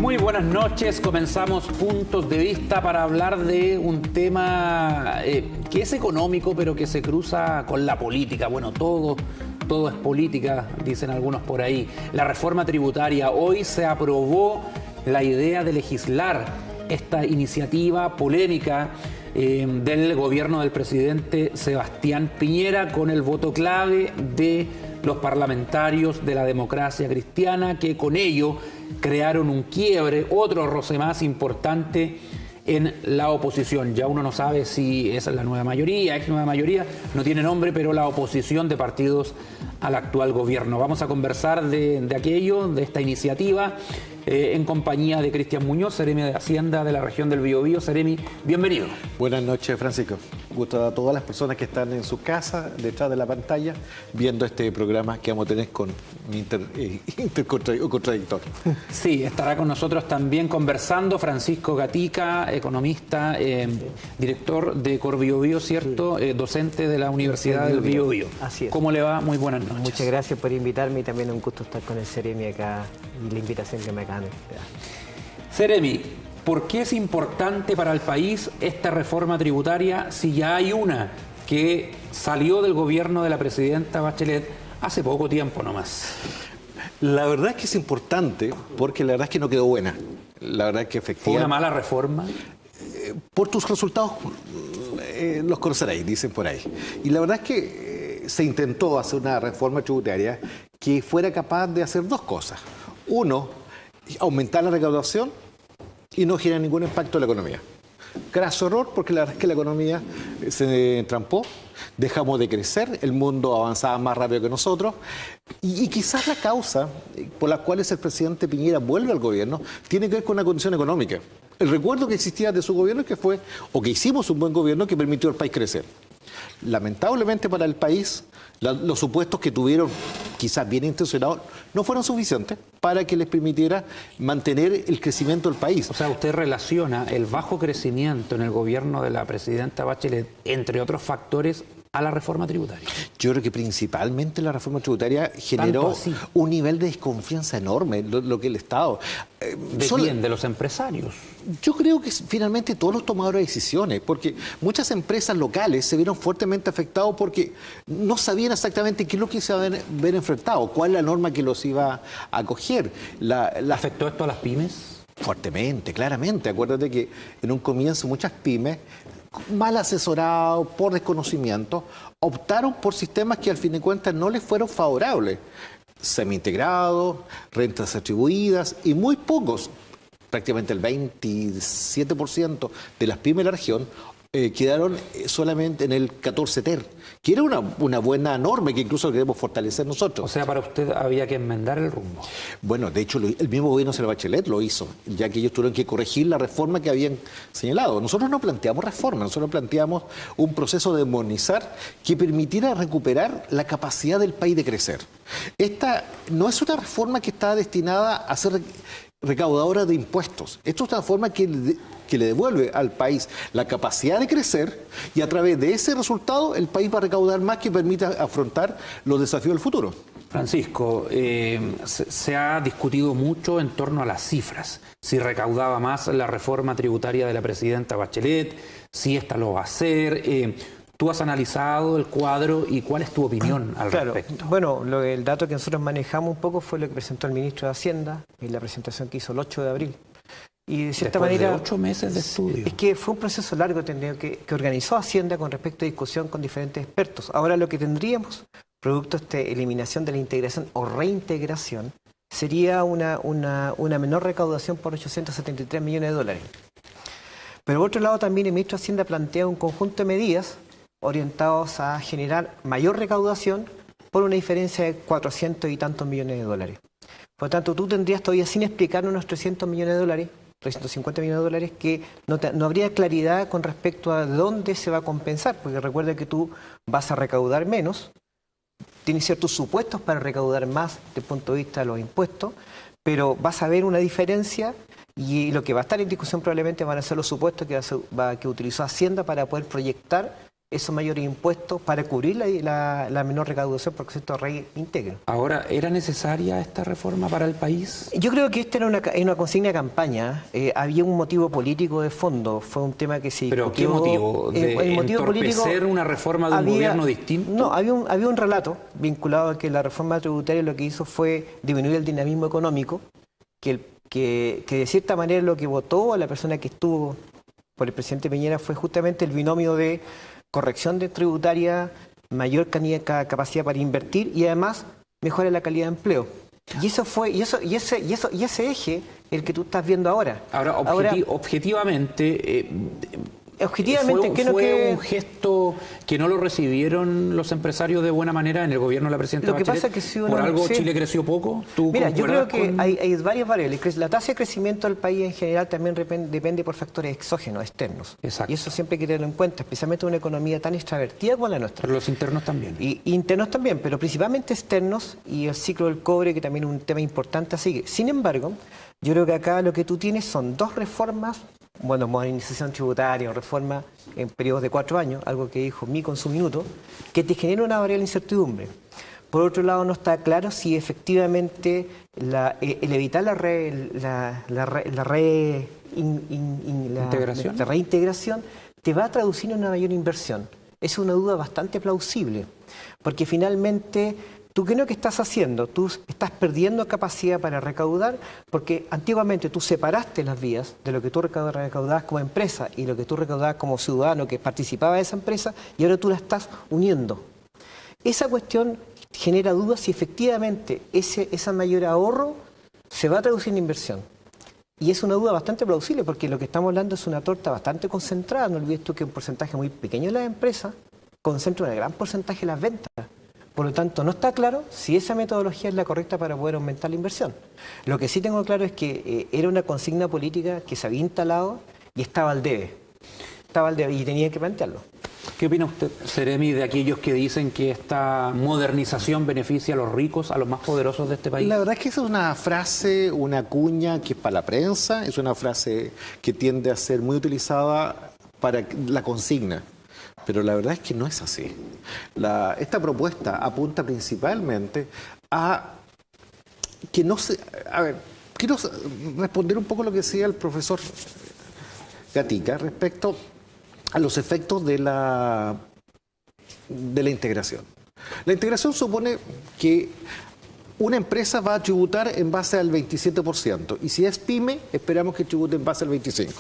Muy buenas noches, comenzamos Puntos de Vista para hablar de un tema que es económico pero que se cruza con la política. Bueno, todo es política, dicen algunos por ahí. La reforma tributaria, hoy se aprobó la idea de legislar esta iniciativa polémica del gobierno del presidente Sebastián Piñera con el voto clave de los parlamentarios de la democracia cristiana, que con ello crearon un quiebre, otro roce más importante en la oposición. Ya uno no sabe si esa es la nueva mayoría, ex nueva mayoría, no tiene nombre, pero la oposición de partidos al actual gobierno. Vamos a conversar de aquello, de esta iniciativa, en compañía de Cristian Muñoz, Seremi de Hacienda de la región del Biobío. Seremi, bienvenido. Buenas noches, Francisco. Gusto a todas las personas que están en su casa, detrás de la pantalla, viendo este programa que vamos a tener con contradictorio. Sí, estará con nosotros también conversando Francisco Gatica, economista, director de Corbiobío, ¿cierto? Docente de la Universidad del Biobío. Así es. ¿Cómo le va? Muy buenas noches. Muchas gracias por invitarme y también un gusto estar con el Seremi acá y la invitación que me acaban de dar. Seremi, ¿por qué es importante para el país esta reforma tributaria si ya hay una que salió del gobierno de la presidenta Bachelet hace poco tiempo nomás? La verdad es que es importante porque la verdad es que no quedó buena. La verdad es que efectivamente... ¿Fue una mala reforma? Por tus resultados los conoceréis, dicen por ahí. Y la verdad es que se intentó hacer una reforma tributaria que fuera capaz de hacer dos cosas. Uno, aumentar la recaudación y no generar ningún impacto en la economía. Graso error, porque la verdad es que la economía se entrampó, dejamos de crecer, el mundo avanzaba más rápido que nosotros y quizás la causa por la cual el presidente Piñera vuelve al gobierno tiene que ver con una condición económica. El recuerdo que existía de su gobierno es que fue, o que hicimos un buen gobierno que permitió al país crecer. Lamentablemente para el país, los supuestos que tuvieron, quizás bien intencionados, no fueron suficientes para que les permitiera mantener el crecimiento del país. O sea, usted relaciona el bajo crecimiento en el gobierno de la presidenta Bachelet, entre otros factores, a la reforma tributaria. Yo creo que principalmente la reforma tributaria generó un nivel de desconfianza enorme, lo que el Estado... ¿De quién? ¿De los empresarios? Yo creo que finalmente todos los tomadores de decisiones, porque muchas empresas locales se vieron fuertemente afectados porque no sabían exactamente qué es lo que se iba a ver enfrentado, cuál es la norma que los iba a acoger. ¿Afectó esto a las pymes? Fuertemente, claramente. Acuérdate que en un comienzo muchas pymes, mal asesorados, por desconocimiento, optaron por sistemas que al fin de cuentas no les fueron favorables. Semi-integrados, rentas atribuidas y muy pocos, prácticamente el 27% de las pymes de la región, quedaron solamente en el 14 ter, que era una buena norma que incluso queremos fortalecer nosotros. O sea, para usted había que enmendar el rumbo. Bueno, de hecho, el mismo gobierno de Bachelet lo hizo, ya que ellos tuvieron que corregir la reforma que habían señalado. Nosotros no planteamos reforma, nosotros planteamos un proceso de armonizar que permitiera recuperar la capacidad del país de crecer. Esta no es una reforma que está destinada a ser recaudadora de impuestos. Esto es una forma que le devuelve al país la capacidad de crecer y a través de ese resultado el país va a recaudar más que permita afrontar los desafíos del futuro. Francisco, se ha discutido mucho en torno a las cifras. Si recaudaba más la reforma tributaria de la presidenta Bachelet, si esta lo va a hacer. ¿Tú has analizado el cuadro y cuál es tu opinión al respecto? Bueno, el dato que nosotros manejamos un poco fue lo que presentó el ministro de Hacienda en la presentación que hizo el 8 de abril. Y de cierta manera, de 8 meses de estudio. Es que fue un proceso largo que organizó Hacienda con respecto a discusión con diferentes expertos. Ahora lo que tendríamos, producto de esta eliminación de la integración o reintegración, sería una menor recaudación por 873 millones de dólares. Pero por otro lado también el ministro de Hacienda plantea un conjunto de medidas orientados a generar mayor recaudación por una diferencia de 400 y tantos millones de dólares. Por lo tanto, tú tendrías todavía sin explicar unos 300 millones de dólares, 350 millones de dólares, que no habría claridad con respecto a dónde se va a compensar, porque recuerda que tú vas a recaudar menos, tienes ciertos supuestos para recaudar más desde el punto de vista de los impuestos, pero vas a ver una diferencia y lo que va a estar en discusión probablemente van a ser los supuestos que utilizó Hacienda para poder proyectar esos mayores impuestos para cubrir la menor recaudación por concepto de rey íntegro. Ahora, ¿era necesaria esta reforma para el país? Yo creo que esta era una consigna de campaña. Había un motivo político de fondo. Fue un tema que se discutió. ¿Pero qué motivo? ¿De el motivo político, una reforma de un gobierno distinto? No, había un relato vinculado a que la reforma tributaria lo que hizo fue disminuir el dinamismo económico, que de cierta manera lo que votó a la persona que estuvo por el presidente Piñera fue justamente el binomio de corrección de tributaria, mayor capacidad para invertir y además mejora la calidad de empleo. Y ese eje el que tú estás viendo ahora. Ahora, objetivamente, objetivamente fue un gesto que no lo recibieron los empresarios de buena manera en el gobierno de la presidenta Bachelet. Lo que pasa es que si uno, ¿Por algo Chile creció poco? Mira, yo creo que hay varias variables. La tasa de crecimiento del país en general también depende por factores exógenos, externos. Exacto. Y eso siempre hay que tenerlo en cuenta, especialmente una economía tan extravertida como la nuestra. Pero los internos también. Y internos también, pero principalmente externos, y el ciclo del cobre, que también es un tema importante a seguir. Sin embargo, yo creo que acá lo que tú tienes son dos reformas, modernización tributaria o reforma en periodos de 4 años, algo que dijo Mico en su minuto, que te genera una variable incertidumbre. Por otro lado, no está claro si efectivamente el evitar la reintegración te va a traducir en una mayor inversión. Es una duda bastante plausible, porque finalmente ¿tú qué es lo que estás haciendo? Tú estás perdiendo capacidad para recaudar porque antiguamente tú separaste las vías de lo que tú recaudabas como empresa y lo que tú recaudabas como ciudadano que participaba de esa empresa y ahora tú la estás uniendo. Esa cuestión genera dudas si efectivamente ese mayor ahorro se va a traducir en inversión. Y es una duda bastante plausible porque lo que estamos hablando es una torta bastante concentrada. No olvides tú que un porcentaje muy pequeño de las empresas concentra un gran porcentaje de las ventas. Por lo tanto, no está claro si esa metodología es la correcta para poder aumentar la inversión. Lo que sí tengo claro es que era una consigna política que se había instalado y estaba al debe. Estaba al debe y tenía que plantearlo. ¿Qué opina usted, Seremi, de aquellos que dicen que esta modernización beneficia a los ricos, a los más poderosos de este país? La verdad es que esa es una frase, una cuña que es para la prensa, es una frase que tiende a ser muy utilizada para la consigna. Pero la verdad es que no es así. Esta propuesta apunta principalmente a que no se... A ver, quiero responder un poco lo que decía el profesor Gatica respecto a los efectos de la integración. La integración supone que una empresa va a tributar en base al 27%, y si es pyme, esperamos que tribute en base al 25%.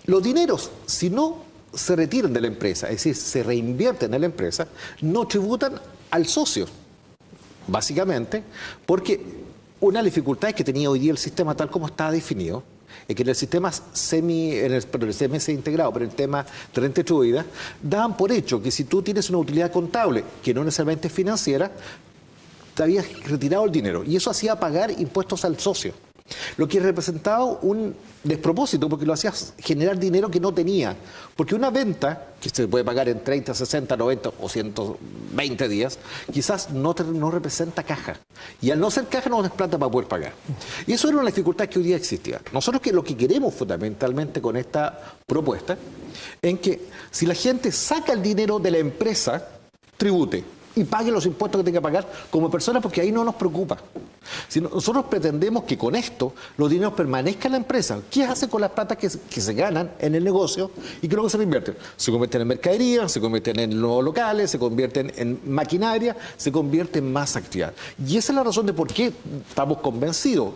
Los dineros, si no se retiran de la empresa, es decir, se reinvierten en la empresa, no tributan al socio, básicamente, porque una dificultad que tenía hoy día el sistema tal como está definido, es que en el sistema el CMS integrado, pero el tema de renta distribuida, daban por hecho que si tú tienes una utilidad contable, que no necesariamente es financiera, te habías retirado el dinero, y eso hacía pagar impuestos al socio. Lo que representaba un despropósito porque lo hacías generar dinero que no tenía. Porque una venta, que se puede pagar en 30, 60, 90 o 120 días, quizás no representa caja. Y al no ser caja no tienes plata para poder pagar. Y eso era una dificultad que hoy día existía. Nosotros lo que queremos fundamentalmente con esta propuesta, en que si la gente saca el dinero de la empresa, tribute y pague los impuestos que tenga que pagar como persona, porque ahí no nos preocupa. Si nosotros pretendemos que con esto los dineros permanezcan en la empresa, ¿qué hace con las plata que se ganan en el negocio y que luego se reinvierten? Se convierten en mercadería, se convierten en nuevos locales, se convierten en maquinaria, se convierten en más actividad. Y esa es la razón de por qué estamos convencidos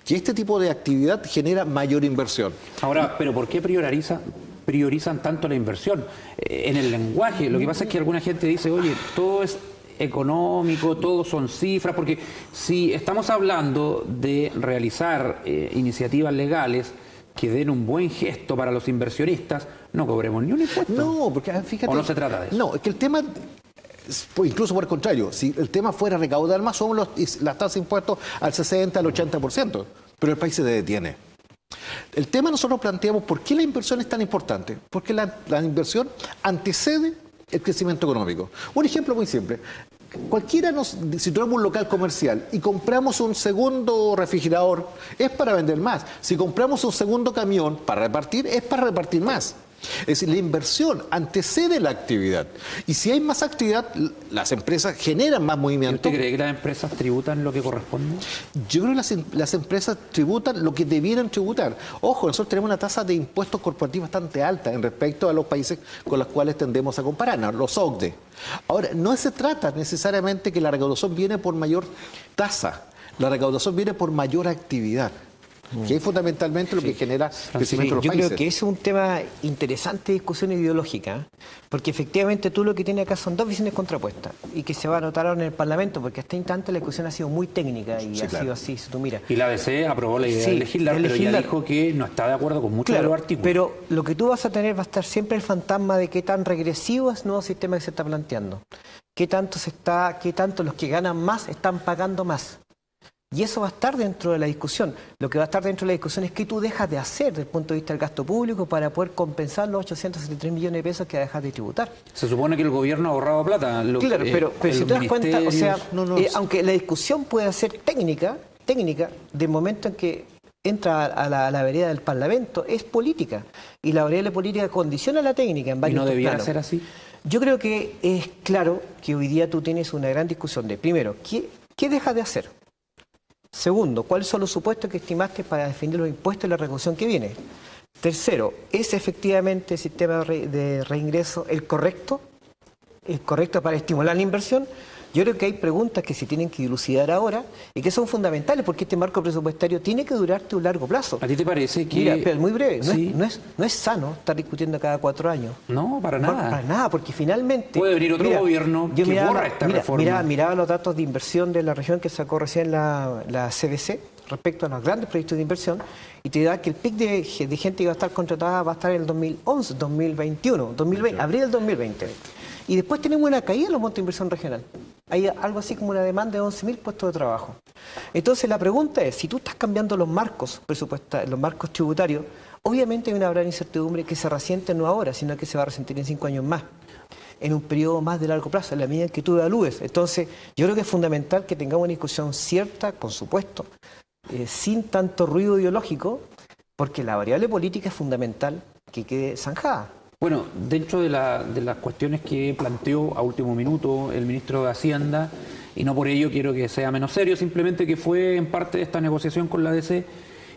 que este tipo de actividad genera mayor inversión. Ahora, ¿pero por qué priorizan tanto la inversión? En el lenguaje, lo que pasa es que alguna gente dice, oye, todo es económico, todo son cifras, porque si estamos hablando de realizar iniciativas legales que den un buen gesto para los inversionistas, no cobremos ni un impuesto. No, porque fíjate... ¿O no se trata de eso? No, es que el tema... Incluso por el contrario, si el tema fuera recaudar más, son las tasas de impuestos al 60, al 80%, pero el país se detiene. El tema nosotros planteamos por qué la inversión es tan importante, porque la inversión antecede el crecimiento económico. Un ejemplo muy simple. Si tenemos un local comercial y compramos un segundo refrigerador, es para vender más. Si compramos un segundo camión para repartir, es para repartir más. Es decir, la inversión antecede la actividad. Y si hay más actividad, las empresas generan más ¿Y movimiento. usted cree que las empresas tributan lo que corresponde? Yo creo que las empresas tributan lo que debieran tributar. Ojo, nosotros tenemos una tasa de impuestos corporativos bastante alta en respecto a los países con los cuales tendemos a compararnos, los OCDE. Ahora, no se trata necesariamente que la recaudación viene por mayor tasa, la recaudación viene por mayor actividad, que es fundamentalmente lo que genera crecimiento de los Yo países. creo que es un tema interesante de discusión ideológica, porque efectivamente tú lo que tienes acá son dos visiones contrapuestas y que se va a notar ahora en el Parlamento, porque hasta instante la discusión ha sido muy técnica y ha sido así, si tú miras. Y la ABC aprobó la idea Sí, de legislar, de pero ya legislar. dijo que no está de acuerdo con muchos de los artículos. Pero lo que tú vas a tener va a estar siempre el fantasma de qué tan regresivo es el nuevo sistema que se está planteando. Qué tanto los que ganan más están pagando más. Y eso va a estar dentro de la discusión. Lo que va a estar dentro de la discusión es qué tú dejas de hacer desde el punto de vista del gasto público para poder compensar los 873 millones de pesos que dejas de tributar. Se supone que el gobierno ha ahorrado plata. Claro, pero si te das cuenta, o sea, aunque la discusión pueda ser técnica, del momento en que entra a la vereda del Parlamento, es política. Y la vereda de la política condiciona la técnica en ¿Y varios no debiera planos. ser así? Yo creo que es claro que hoy día tú tienes una gran discusión de, primero, ¿qué dejas de hacer? Segundo, ¿cuáles son los supuestos que estimaste para definir los impuestos y la recaudación que viene? Tercero, ¿es efectivamente el sistema de reingreso el correcto para estimular la inversión? Yo creo que hay preguntas que se tienen que dilucidar ahora y que son fundamentales porque este marco presupuestario tiene que durarte un largo plazo. ¿A ti te parece que...? Mira, pero muy breve, Sí. no es sano estar discutiendo cada 4 años. No, para nada. Para nada, porque finalmente... Puede venir otro gobierno que borra esta reforma. Miraba los datos de inversión de la región que sacó recién la CBC respecto a los grandes proyectos de inversión y te da que el pic de gente que va a estar contratada va a estar en el 2011, 2021, abril del 2020. Y después tenemos una caída en los montos de inversión regional. Hay algo así como una demanda de 11.000 puestos de trabajo. Entonces la pregunta es, si tú estás cambiando los marcos presupuestarios, los marcos tributarios, obviamente hay una gran incertidumbre que se resiente no ahora, sino que se va a resentir en 5 años más, en un periodo más de largo plazo, en la medida en que tú evalúes. Entonces yo creo que es fundamental que tengamos una discusión cierta, por supuesto, sin tanto ruido ideológico, porque la variable política es fundamental que quede zanjada. Bueno, dentro de las cuestiones que planteó a último minuto el ministro de Hacienda, y no por ello quiero que sea menos serio, simplemente que fue en parte de esta negociación con la DC,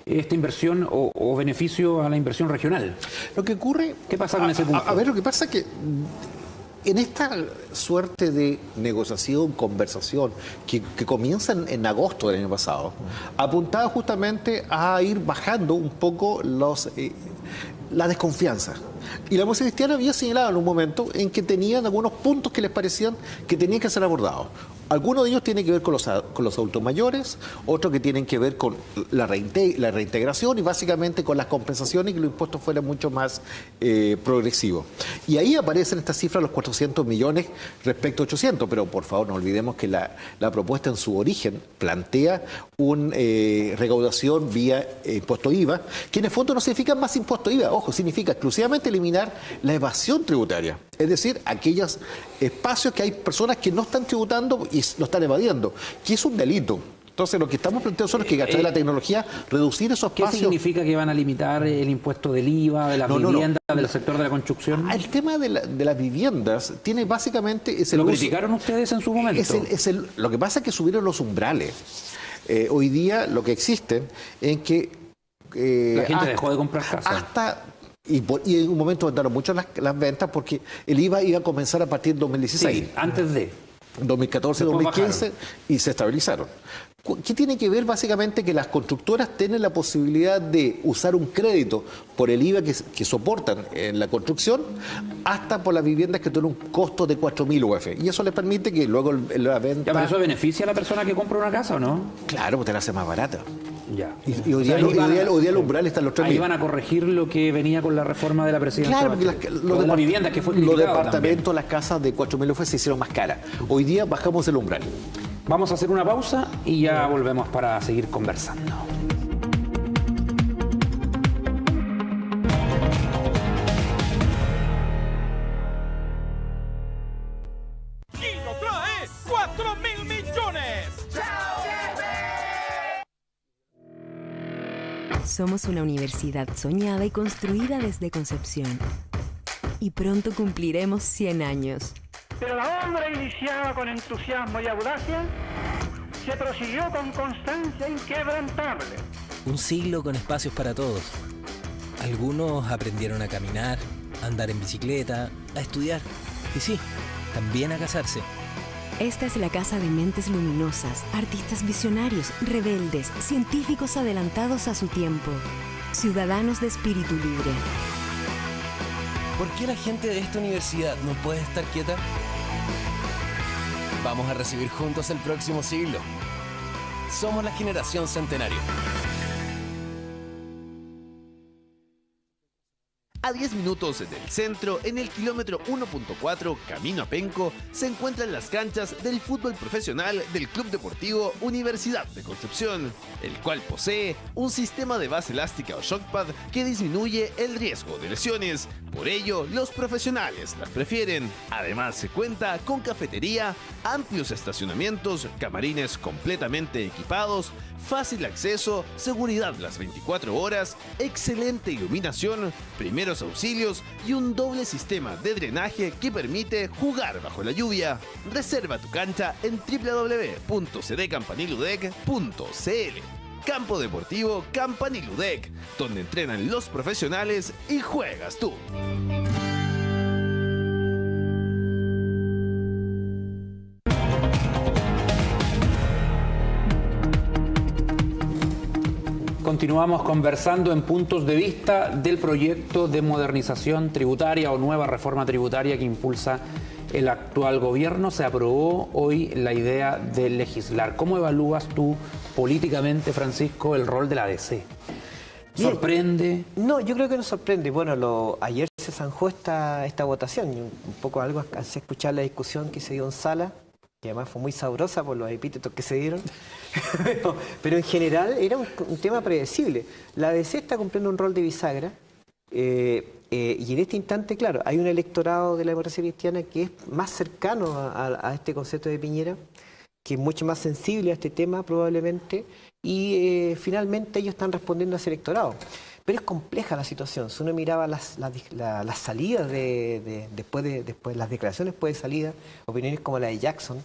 esta inversión o beneficio a la inversión regional. Lo que ocurre... ¿Qué pasa con ese punto? A ver, lo que pasa es que en esta suerte de negociación, conversación, que comienza en agosto del año pasado, apuntaba justamente a ir bajando un poco la desconfianza. Y la Democracia Cristiana había señalado en un momento en que tenían algunos puntos que les parecían que tenían que ser abordados. Algunos de ellos tienen que ver con los adultos mayores, otros que tienen que ver con la reintegración y básicamente con las compensaciones y que los impuestos fueran mucho más progresivos. Y ahí aparecen estas cifras, los 400 millones respecto a 800, pero por favor no olvidemos que la propuesta en su origen plantea una recaudación vía impuesto IVA, que en el fondo no significa más impuesto IVA, ojo, significa exclusivamente eliminar la evasión tributaria, es decir, aquellos espacios que hay personas que no están tributando y lo están evadiendo, que es un delito. Entonces, lo que estamos planteando son es que a través de la tecnología reducir esos ¿Qué espacios. significa que van a limitar el impuesto del IVA, de las viviendas, del sector de la construcción? El tema de las viviendas tiene básicamente... ¿Lo criticaron ustedes en su momento? Lo que pasa es que subieron los umbrales. Hoy día lo que existe es que... la gente dejó de comprar casas. Y en un momento aumentaron mucho las ventas porque el IVA iba a comenzar a partir de 2016. Sí, antes de... 2014, Después 2015 bajaron. Y se estabilizaron. ¿Qué tiene que ver? Básicamente que las constructoras tienen la posibilidad de usar un crédito por el IVA que soportan en la construcción hasta por las viviendas que tienen un costo de 4.000 UF. Y eso les permite que luego la venta... ¿Ya, pero eso beneficia a la persona que compra una casa o no? Claro, porque te la hace más barata. Ya. Y hoy día el umbral está en los 3.000. Ahí van a corregir lo que venía con la reforma de la presidencia. Claro, porque de las viviendas que fue los criticado departamentos, también. las casas de 4.000 UF se hicieron más caras. Hoy día bajamos el umbral. Vamos a hacer una pausa y ya volvemos para seguir conversando. Kino trae 4.000 millones. Somos una universidad soñada y construida desde concepción, y pronto cumpliremos 100 años. Pero la obra iniciada con entusiasmo y audacia se prosiguió con constancia inquebrantable. Un siglo con espacios para todos. Algunos aprendieron a caminar, a andar en bicicleta, a estudiar y sí, también a casarse. Esta es la casa de mentes luminosas, artistas visionarios, rebeldes, científicos adelantados a su tiempo, ciudadanos de espíritu libre. ¿Por qué la gente de esta universidad no puede estar quieta? Vamos a recibir juntos el próximo siglo. Somos la generación centenario. A 10 minutos del centro, en el kilómetro 1.4, camino a Penco, se encuentran las canchas del fútbol profesional del Club Deportivo Universidad de Concepción, el cual posee un sistema de base elástica o shockpad que disminuye el riesgo de lesiones. Por ello, los profesionales las prefieren. Además, se cuenta con cafetería, amplios estacionamientos, camarines completamente equipados, fácil acceso, seguridad las 24 horas, excelente iluminación, primeros auxilios y un doble sistema de drenaje que permite jugar bajo la lluvia. Reserva tu cancha en www.cdcampaniludec.cl. Campo Deportivo Campaniludec, donde entrenan los profesionales y juegas tú. Continuamos conversando en Puntos de Vista del proyecto de modernización tributaria o nueva reforma tributaria que impulsa el actual gobierno. Se aprobó hoy la idea de legislar. ¿Cómo evalúas tú políticamente, Francisco, el rol de la ADC? ¿Sorprende? No, yo creo que no sorprende. Bueno, ayer se zanjó esta votación. Un poco algo alcancé a escuchar la discusión que se dio en sala, que además fue muy sabrosa por los epítetos que se dieron. pero en general era un tema predecible. La ADC está cumpliendo un rol de bisagra. Y en este instante, claro, hay un electorado de la democracia cristiana que es más cercano a este concepto de Piñera, que es mucho más sensible a este tema probablemente, y finalmente ellos están respondiendo a ese electorado. Pero es compleja la situación. Si uno miraba las salidas después las declaraciones después de salida, opiniones como la de Jackson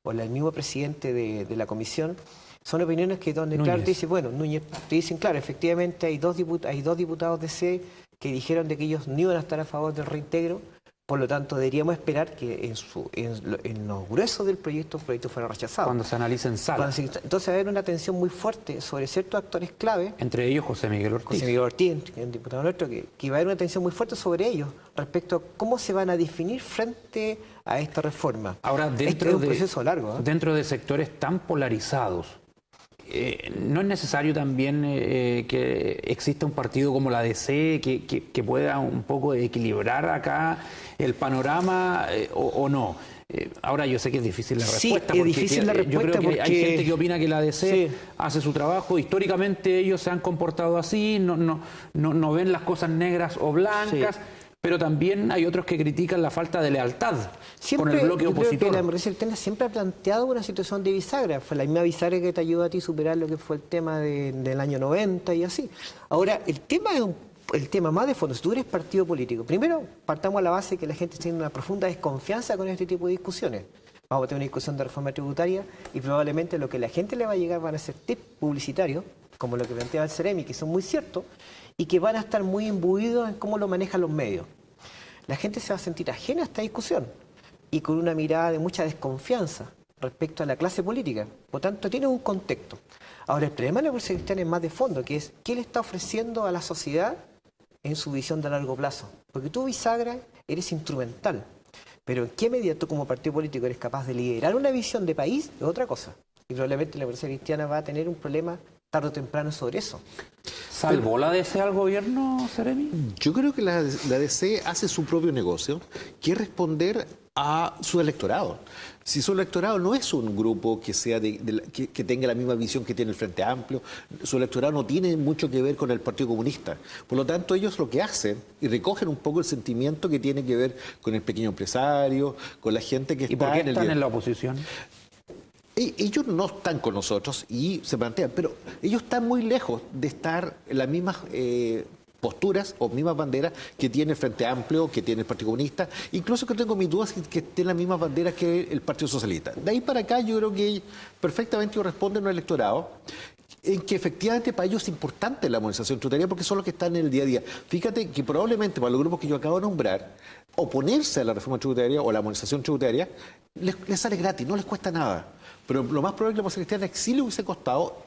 o la del mismo presidente de la comisión, son opiniones que donde claro te dice, bueno, Núñez, te dicen, claro, efectivamente hay dos diputados de C que dijeron de que ellos no iban a estar a favor del reintegro, por lo tanto deberíamos esperar que en los gruesos del proyecto, el proyecto fuera rechazado. Cuando se analice en sala. Entonces va a haber una tensión muy fuerte sobre ciertos actores clave. Entre ellos José Miguel Ortiz. José Miguel Ortiz, un diputado nuestro, que va a haber una tensión muy fuerte sobre ellos respecto a cómo se van a definir frente a esta reforma. Ahora, Este es un proceso largo. Dentro de sectores tan polarizados, ¿no es necesario también que exista un partido como la ADC que pueda un poco equilibrar acá el panorama o no? Ahora yo sé que es difícil la respuesta. Sí, es difícil la respuesta. Yo creo que porque hay gente que opina que la ADC hace su trabajo. Históricamente ellos se han comportado así, no ven las cosas negras o blancas. Sí. Pero también hay otros que critican la falta de lealtad con el bloque opositor. Creo que la democracia cristiana siempre ha planteado una situación de bisagra. Fue la misma bisagra que te ayudó a ti a superar lo que fue el tema del año 90 y así. Ahora, el tema es el tema más de fondo. Si tú eres partido político, primero partamos a la base que la gente tiene una profunda desconfianza con este tipo de discusiones. Vamos a tener una discusión de reforma tributaria y probablemente lo que la gente le va a llegar van a ser tips publicitarios, como lo que planteaba el Ceremi, que son muy ciertos, y que van a estar muy imbuidos en cómo lo manejan los medios. La gente se va a sentir ajena a esta discusión y con una mirada de mucha desconfianza respecto a la clase política. Por tanto, tiene un contexto. Ahora, el problema de la democracia cristiana es más de fondo, que es qué le está ofreciendo a la sociedad en su visión de largo plazo. Porque tú, bisagra, eres instrumental. Pero en qué medida tú como partido político eres capaz de liderar una visión de país es otra cosa. Y probablemente la democracia cristiana va a tener un problema tarde o temprano sobre eso. ¿Salvó la ADC al gobierno, Ceremi? Yo creo que la ADC hace su propio negocio, que es responder a su electorado. Si su electorado no es un grupo que sea que tenga la misma visión que tiene el Frente Amplio, su electorado no tiene mucho que ver con el Partido Comunista. Por lo tanto, ellos lo que hacen, y recogen un poco el sentimiento que tiene que ver con el pequeño empresario, con la gente que está ¿Y por qué en están en la oposición? Ellos no están con nosotros y se plantean, pero ellos están muy lejos de estar en la misma posturas o mismas banderas que tiene el Frente Amplio, que tiene el Partido Comunista, incluso que tengo mis dudas que tiene las mismas banderas que el Partido Socialista. De ahí para acá yo creo que perfectamente corresponden al electorado, en que efectivamente para ellos es importante la armonización tributaria porque son los que están en el día a día. Fíjate que probablemente para los grupos que yo acabo de nombrar, oponerse a la reforma tributaria o la armonización tributaria les sale gratis, no les cuesta nada. Pero lo más probable es que la Democracia Cristiana exilio hubiese costado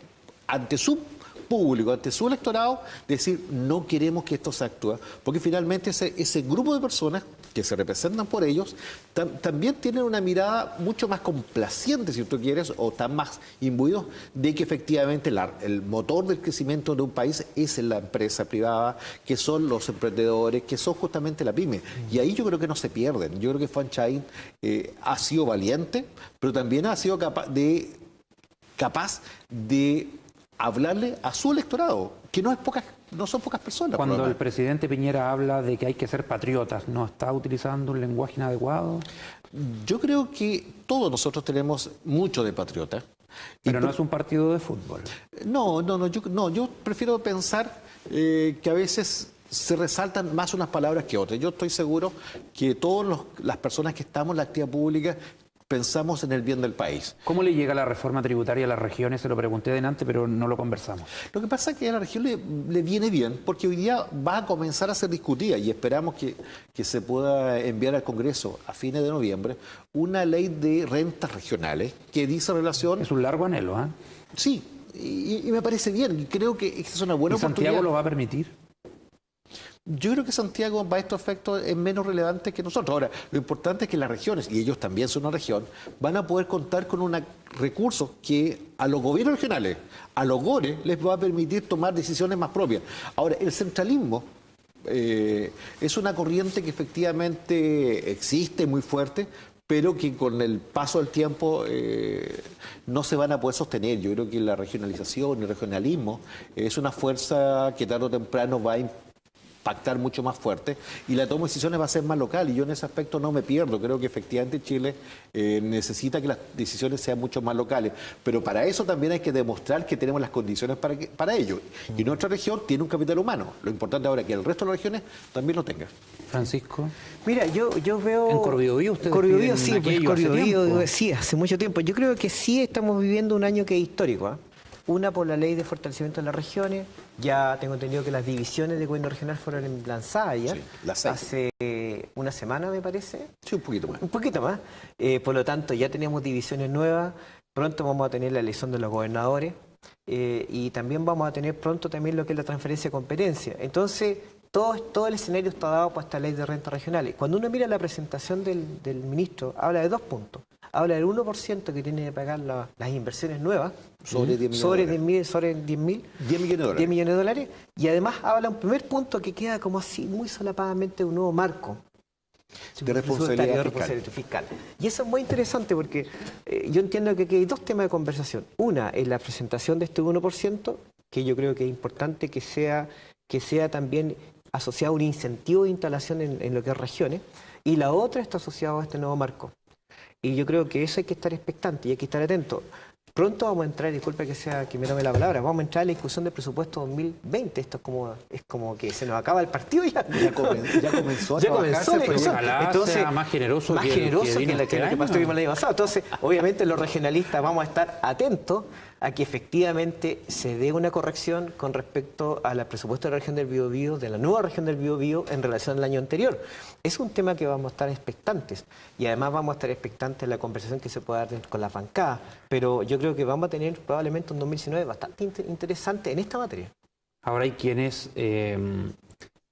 ante su público, ante su electorado, decir no queremos que esto se actúe, porque finalmente ese grupo de personas que se representan por ellos también tienen una mirada mucho más complaciente, si tú quieres, o están más imbuidos de que efectivamente el motor del crecimiento de un país es la empresa privada, que son los emprendedores, que son justamente la pyme. Y ahí yo creo que no se pierden. Yo creo que Juan Chaín ha sido valiente, pero también ha sido capaz de hablarle a su electorado, que no son pocas personas. Cuando el presidente Piñera habla de que hay que ser patriotas, ¿no está utilizando un lenguaje inadecuado? Yo creo que todos nosotros tenemos mucho de patriota. Pero no es un partido de fútbol. Yo prefiero pensar que a veces se resaltan más unas palabras que otras. Yo estoy seguro que todas las personas que estamos en la actividad pública pensamos en el bien del país. ¿Cómo le llega la reforma tributaria a las regiones? Se lo pregunté delante, pero no lo conversamos. Lo que pasa es que a la región le viene bien, porque hoy día va a comenzar a ser discutida y esperamos que se pueda enviar al Congreso a fines de noviembre una ley de rentas regionales que dice relación... Es un largo anhelo, ¿eh? Sí, y me parece bien. Y creo que esta es una buena oportunidad. ¿Santiago lo va a permitir? Yo creo que Santiago, para estos efectos, es menos relevante que nosotros. Ahora, lo importante es que las regiones, y ellos también son una región, van a poder contar con un recurso que a los gobiernos regionales, a los GORE, les va a permitir tomar decisiones más propias. Ahora, el centralismo es una corriente que efectivamente existe muy fuerte, pero que con el paso del tiempo no se van a poder sostener. Yo creo que la regionalización y el regionalismo es una fuerza que tarde o temprano va a pactar mucho más fuerte y la toma de decisiones va a ser más local y yo en ese aspecto no me pierdo. Creo que efectivamente Chile necesita que las decisiones sean mucho más locales, pero para eso también hay que demostrar que tenemos las condiciones para ello. Y nuestra región tiene un capital humano. Lo importante ahora es que el resto de las regiones también lo tenga. Francisco. Mira, yo veo... En Corbiobío ustedes Corbiobío, sí, pues Corbiobío, sí, hace mucho tiempo. Yo creo que sí estamos viviendo un año que es histórico, ¿eh? Una por la ley de fortalecimiento de las regiones. Ya tengo entendido que las divisiones de gobierno regional fueron lanzadas ya. Sí, hace una semana, me parece. Sí, un poquito más. Un poquito más. Por lo tanto, ya tenemos divisiones nuevas. Pronto vamos a tener la elección de los gobernadores. Y también vamos a tener pronto también lo que es la transferencia de competencia. Entonces, todo el escenario está dado para esta ley de rentas regionales. Cuando uno mira la presentación del ministro, habla de 2 puntos. Habla del 1% que tiene que pagar las inversiones nuevas. Sobre 10 millones sobre 10 millones de dólares. Y además habla un primer punto que queda como así, muy solapadamente, un nuevo marco de responsabilidad fiscal. Y eso es muy interesante porque yo entiendo que aquí hay 2 temas de conversación. Una es la presentación de este 1%, que yo creo que es importante que sea también asociado a un incentivo de instalación en lo que es regiones. Y la otra está asociada a este nuevo marco. Y yo creo que eso hay que estar expectante y hay que estar atento. Pronto vamos a entrar, disculpe que me tome la palabra, vamos a entrar a la discusión del presupuesto 2020. Esto es como que se nos acaba el partido ya. Ya comenzó a trabajarse, pero entonces, sea más generoso que lo que pasó el año pasado. Entonces, obviamente los regionalistas vamos a estar atentos a que efectivamente se dé una corrección con respecto al presupuesto de la región del Biobío, de la nueva región del Biobío en relación al año anterior. Es un tema que vamos a estar expectantes y además vamos a estar expectantes en la conversación que se pueda dar con la bancada, pero yo creo que vamos a tener probablemente un 2019 bastante interesante en esta materia. Ahora hay quienes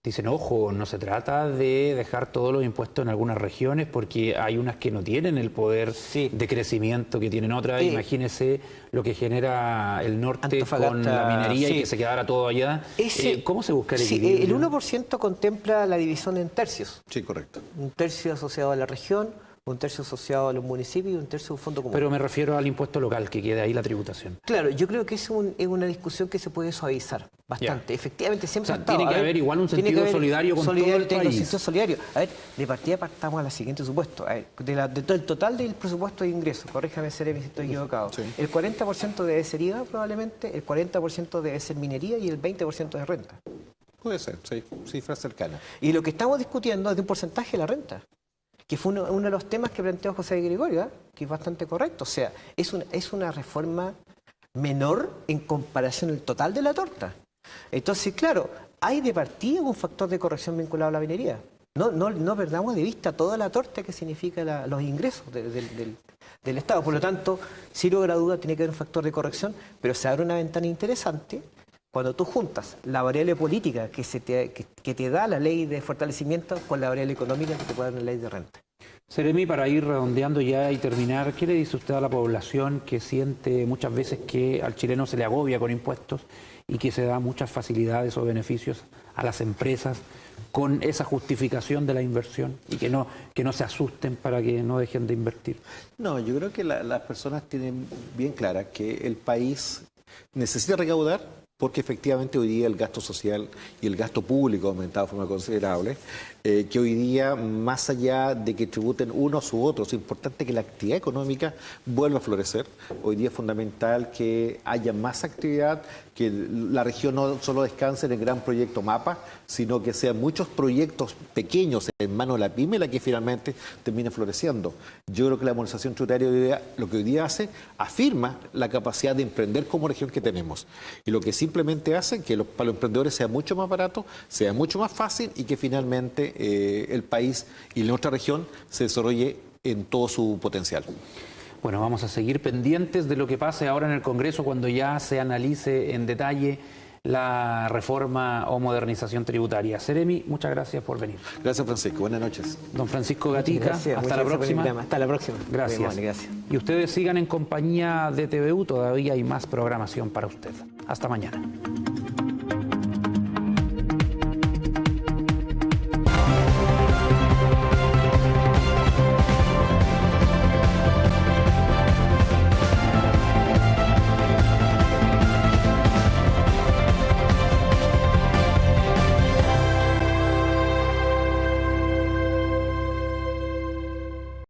dicen, ojo, no se trata de dejar todos los impuestos en algunas regiones porque hay unas que no tienen el poder de crecimiento que tienen otras. Imagínese lo que genera el norte Antofagasta, con la minería y que se quedara todo allá. ¿Cómo se busca el equilibrio? El 1% contempla la división en tercios. Sí, correcto. Un tercio asociado a la región, un tercio asociado a los municipios y un tercio a un fondo común. Pero me refiero al impuesto local, que quede ahí la tributación. Claro, yo creo que es una discusión que se puede suavizar bastante. Efectivamente, siempre tiene que haber igual un sentido solidario con todo el país. Un sentido solidario. A ver, de partida partamos a la siguiente supuesto. A ver, del total del presupuesto de ingresos, corríjame si estoy equivocado, el 40% debe ser IVA probablemente, el 40% debe ser minería y el 20% de renta. Puede ser, sí, cifra cercana. Y lo que estamos discutiendo es de un porcentaje de la renta, que fue uno de los temas que planteó José Gregorio, ¿eh? Que es bastante correcto. O sea, es una reforma menor en comparación al total de la torta. Entonces, claro, hay de partida un factor de corrección vinculado a la minería. No perdamos de vista toda la torta que significa los ingresos del Estado. Por lo tanto, sin lugar a duda, tiene que haber un factor de corrección, pero se abre una ventana interesante cuando tú juntas la variable política que te da la ley de fortalecimiento con la variable económica que te puede dar la ley de renta. Seremi, para ir redondeando ya y terminar, ¿qué le dice usted a la población que siente muchas veces que al chileno se le agobia con impuestos y que se da muchas facilidades o beneficios a las empresas con esa justificación de la inversión y que no se asusten para que no dejen de invertir? No, yo creo que las personas tienen bien clara que el país necesita recaudar, porque efectivamente hoy día el gasto social y el gasto público ha aumentado de forma considerable, que hoy día, más allá de que tributen unos u otros, es importante que la actividad económica vuelva a florecer. Hoy día es fundamental que haya más actividad, que la región no solo descanse en el gran proyecto MAPA, sino que sean muchos proyectos pequeños en manos de la pyme la que finalmente termine floreciendo. Yo creo que la armonización tributaria hoy día, lo que hoy día hace, afirma la capacidad de emprender como región que tenemos. Y lo que simplemente hace que para los emprendedores sea mucho más barato, sea mucho más fácil y que finalmente el país y nuestra región se desarrolle en todo su potencial. Bueno, vamos a seguir pendientes de lo que pase ahora en el Congreso cuando ya se analice en detalle la reforma o modernización tributaria. Seremi, muchas gracias por venir. Gracias, Francisco. Buenas noches. Don Francisco Gatica, hasta la próxima. Hasta la próxima. Gracias. Gracias. Y ustedes sigan en compañía de TVU, todavía hay más programación para usted. Hasta mañana.